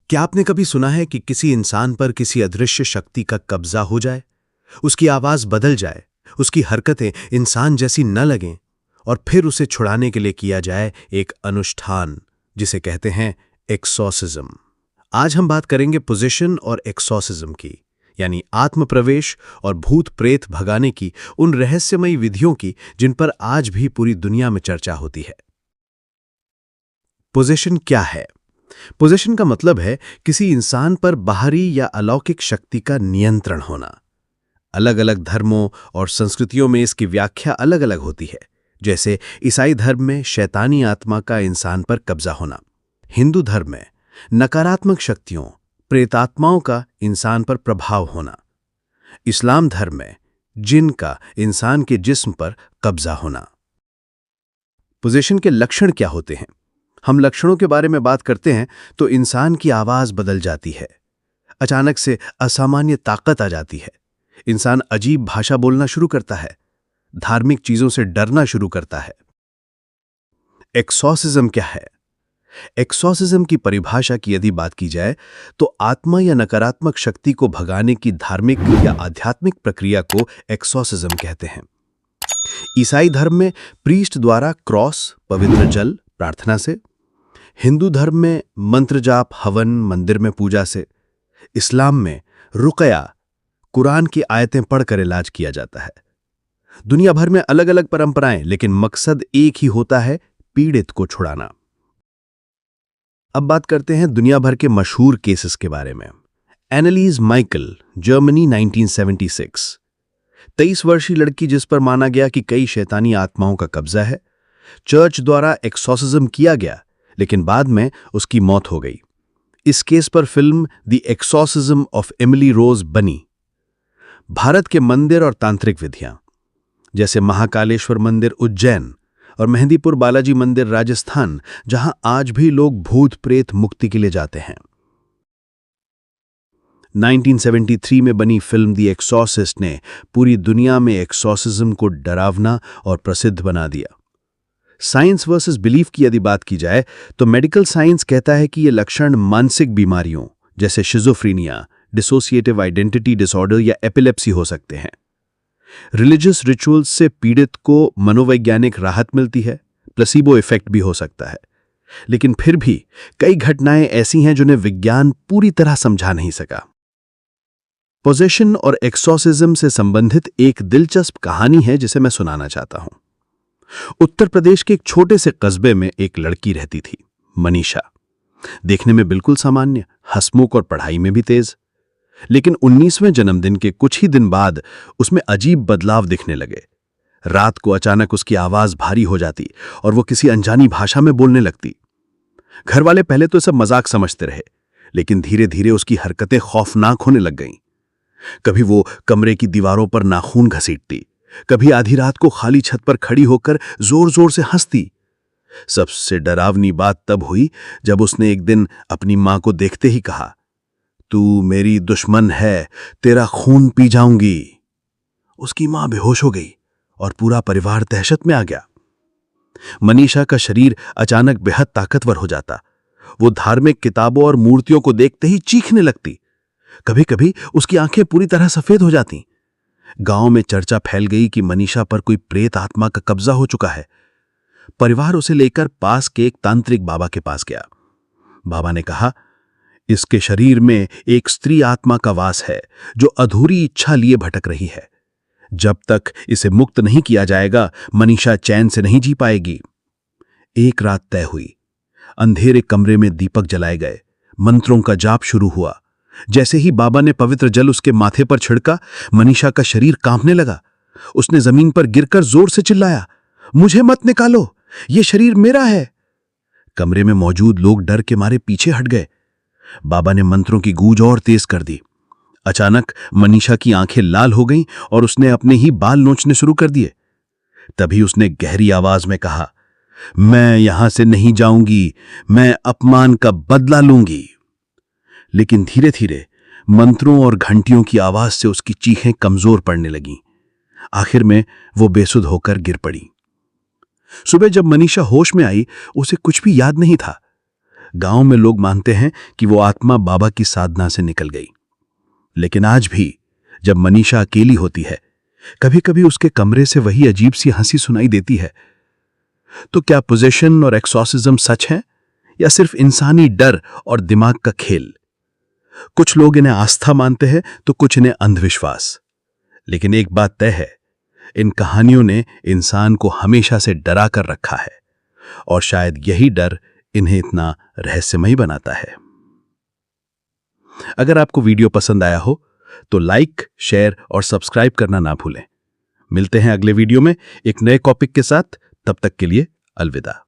क्या आपने कभी सुना है कि किसी इंसान पर किसी अदृश्य शक्ति का कब्जा हो जाए, उसकी आवाज बदल जाए, उसकी हरकतें इंसान जैसी न लगें और फिर उसे छुड़ाने के लिए किया जाए एक अनुष्ठान जिसे कहते हैं एक्सॉर्सिज्म। आज हम बात करेंगे पोजीशन और एक्सॉर्सिज्म की, यानी आत्मप्रवेश और भूत प्रेत भगाने की उन रहस्यमयी विधियों की जिन पर आज भी पूरी दुनिया में चर्चा होती है। पोजीशन क्या है? पोजीशन का मतलब है किसी इंसान पर बाहरी या अलौकिक शक्ति का नियंत्रण होना। अलग अलग धर्मों और संस्कृतियों में इसकी व्याख्या अलग अलग होती है। जैसे ईसाई धर्म में शैतानी आत्मा का इंसान पर कब्जा होना, हिंदू धर्म में नकारात्मक शक्तियों प्रेतात्माओं का इंसान पर प्रभाव होना, इस्लाम धर्म में जिन का इंसान के जिस्म पर कब्जा होना। पोजीशन के लक्षण क्या होते हैं? हम लक्षणों के बारे में बात करते हैं तो इंसान की आवाज बदल जाती है, अचानक से असामान्य ताकत आ जाती है, इंसान अजीब भाषा बोलना शुरू करता है, धार्मिक चीजों से डरना शुरू करता है। एक्सॉर्सिज्म क्या है? एक्सॉर्सिज्म की परिभाषा की यदि बात की जाए तो आत्मा या नकारात्मक शक्ति को भगाने की धार्मिक या आध्यात्मिक प्रक्रिया को एक्सॉर्सिज्म कहते हैं। ईसाई धर्म में प्रीस्ट द्वारा क्रॉस पवित्र जल प्रार्थना से, हिंदू धर्म में मंत्र जाप हवन मंदिर में पूजा से, इस्लाम में रुक़या कुरान की आयतें पढ़कर इलाज किया जाता है। दुनिया भर में अलग अलग परंपराएं, लेकिन मकसद एक ही होता है, पीड़ित को छुड़ाना। अब बात करते हैं दुनिया भर के मशहूर केसेस के बारे में। एनालीज माइकल, जर्मनी 1976। 23 वर्षीय लड़की जिस पर माना गया कि कई शैतानी आत्माओं का कब्जा है। चर्च द्वारा एक्सॉर्सिज्म किया गया, लेकिन बाद में उसकी मौत हो गई। इस केस पर film the exorcism of Emily Rose बनी। भारत के मंदिर और तांत्रिक विधियां, जैसे महाकालेश्वर मंदिर उज्जैन और मेहंदीपुर बालाजी मंदिर राजस्थान, जहां आज भी लोग भूत प्रेत मुक्ति के लिए जाते हैं। 1973 में बनी फिल्म द एक्सॉर्सिस्ट ने पूरी दुनिया में एक्सॉर्सिज्म को डरावना और प्रसिद्ध बना दिया। साइंस वर्सेस बिलीफ की यदि बात की जाए तो मेडिकल साइंस कहता है कि ये लक्षण मानसिक बीमारियों जैसे शिज़ोफ्रेनिया, डिसोसिएटिव आइडेंटिटी डिसऑर्डर या एपिलेप्सी हो सकते हैं। रिलीजियस रिचुअल्स से पीड़ित को मनोवैज्ञानिक राहत मिलती है, प्लेसिबो इफेक्ट भी हो सकता है। लेकिन फिर भी कई घटनाएं ऐसी हैं जिन्हें विज्ञान पूरी तरह समझा नहीं सका। पोजेशन और एक्सॉर्सिज्म से संबंधित एक दिलचस्प कहानी है जिसे मैं सुनाना चाहता हूं। उत्तर प्रदेश के एक छोटे से कस्बे में एक लड़की रहती थी, मनीषा। देखने में बिल्कुल सामान्य, हंसमुख और पढ़ाई में भी तेज। लेकिन 19वें जन्मदिन के कुछ ही दिन बाद उसमें अजीब बदलाव दिखने लगे। रात को अचानक उसकी आवाज भारी हो जाती और वो किसी अनजानी भाषा में बोलने लगती। घर वाले पहले तो सब मजाक समझते रहे, लेकिन धीरे धीरे उसकी हरकतें खौफनाक होने लग गईं। कभी वो कमरे की दीवारों पर नाखून घसीटती, कभी आधी रात को खाली छत पर खड़ी होकर जोर जोर से हंसती। सबसे डरावनी बात तब हुई जब उसने एक दिन अपनी मां को देखते ही कहा, तू मेरी दुश्मन है, तेरा खून पी जाऊंगी। उसकी मां बेहोश हो गई और पूरा परिवार दहशत में आ गया। मनीषा का शरीर अचानक बेहद ताकतवर हो जाता। वो धार्मिक किताबों और मूर्तियों को देखते ही चीखने लगती। कभी कभी उसकी आंखें पूरी तरह सफेद हो जाती। गांव में चर्चा फैल गई कि मनीषा पर कोई प्रेत आत्मा का कब्जा हो चुका है। परिवार उसे लेकर पास के एक तांत्रिक बाबा के पास गया। बाबा ने कहा, इसके शरीर में एक स्त्री आत्मा का वास है जो अधूरी इच्छा लिए भटक रही है। जब तक इसे मुक्त नहीं किया जाएगा, मनीषा चैन से नहीं जी पाएगी। एक रात तय हुई। अंधेरे कमरे में दीपक जलाए गए, मंत्रों का जाप शुरू हुआ। जैसे ही बाबा ने पवित्र जल उसके माथे पर छिड़का, मनीषा का शरीर कांपने लगा। उसने जमीन पर गिरकर जोर से चिल्लाया, मुझे मत निकालो, यह शरीर मेरा है। कमरे में मौजूद लोग डर के मारे पीछे हट गए। बाबा ने मंत्रों की गूंज और तेज कर दी। अचानक मनीषा की आंखें लाल हो गईं और उसने अपने ही बाल नोचने शुरू कर दिए। तभी उसने गहरी आवाज में कहा, मैं यहां से नहीं जाऊंगी, मैं अपमान का बदला लूंगी। लेकिन धीरे धीरे मंत्रों और घंटियों की आवाज से उसकी चीखें कमजोर पड़ने लगीं। आखिर में वो बेसुध होकर गिर पड़ी। सुबह जब मनीषा होश में आई, उसे कुछ भी याद नहीं था। गांव में लोग मानते हैं कि वो आत्मा बाबा की साधना से निकल गई। लेकिन आज भी जब मनीषा अकेली होती है, कभी कभी उसके कमरे से वही अजीब सी हंसी सुनाई देती है। तो क्या पोजेशन और एक्सॉर्सिज्म सच है या सिर्फ इंसानी डर और दिमाग का खेल? कुछ लोग इन्हें आस्था मानते हैं तो कुछ इन्हें अंधविश्वास। लेकिन एक बात तय है, इन कहानियों ने इंसान को हमेशा से डरा कर रखा है और शायद यही डर इन्हें इतना रहस्यमयी बनाता है। अगर आपको वीडियो पसंद आया हो तो लाइक, शेयर और सब्सक्राइब करना ना भूलें। मिलते हैं अगले वीडियो में एक नए टॉपिक के साथ। तब तक के लिए अलविदा।